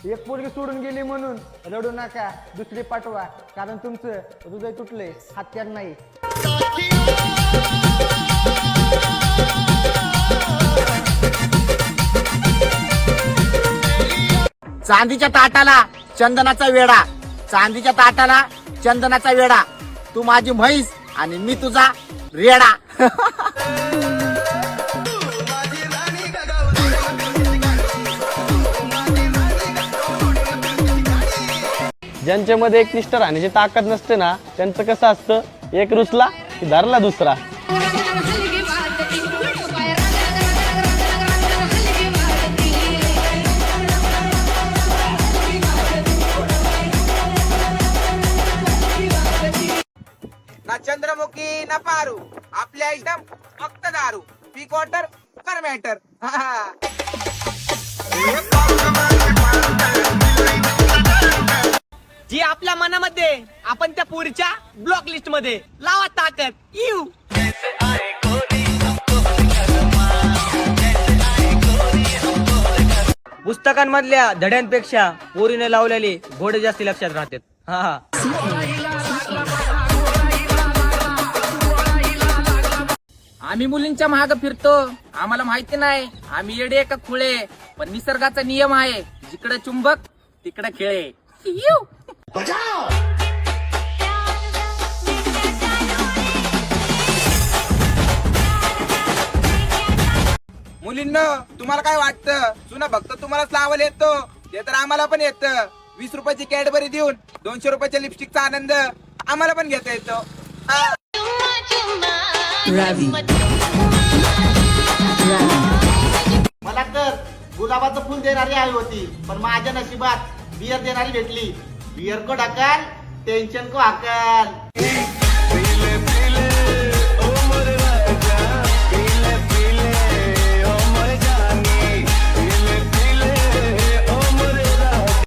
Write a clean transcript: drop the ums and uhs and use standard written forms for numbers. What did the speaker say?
एक पोरगी सोडून गेली म्हणून रडू नका, दुसरी पाठवा, कारण तुमचं हृदय तुटले, हत्यार नाही. चांदीच्या ताटाला चंदनाचा वेडा, चांदीच्या ताटाला चंदनाचा वेडा. तू माझी म्हैस आणि मी तुझा रेडा. ज्यांच्यामध्ये एक निष्ठा राहण्याची ताकद नसते ना, त्यांचं कसं असतं, एक रुसला की धरला दुसरा. ना चंद्रमुखी ना पारू, आपल्या आयटम फक्त दारू. पी क्वार्टर कर मॅटर. जी आपल्या मनामध्ये, आपण त्या पुरीच्या ब्लॉक लिस्ट मध्ये. लावा ताकद. यू पुस्तकांमधल्या धड्यांपेक्षा पोरीने लावलेले घोडे जास्त लक्षात राहतात. हा आम्ही मुलींच्या महाग फिरतो, आम्हाला माहिती नाही आम्ही येडे का खुळे, पण निसर्गाचा नियम आहे, जिकडे चुंबक तिकडे खेळे. मुलींना तुम्हाला काय वाटतं, चुना भक्त तुम्हालाच लावायला येतो, ते तर आम्हाला पण येतं. 20 रुपयाची कॅडबरी देऊन 200 रुपयाच्या लिपस्टिकचा आनंद आम्हाला पण घेता येतो. मला तर गुलाबाचं फुल देणारी आई होती, पण माझ्या नशिबात बियर देणारी भेटली. बियर को ढकल, टेन्शन को हकल.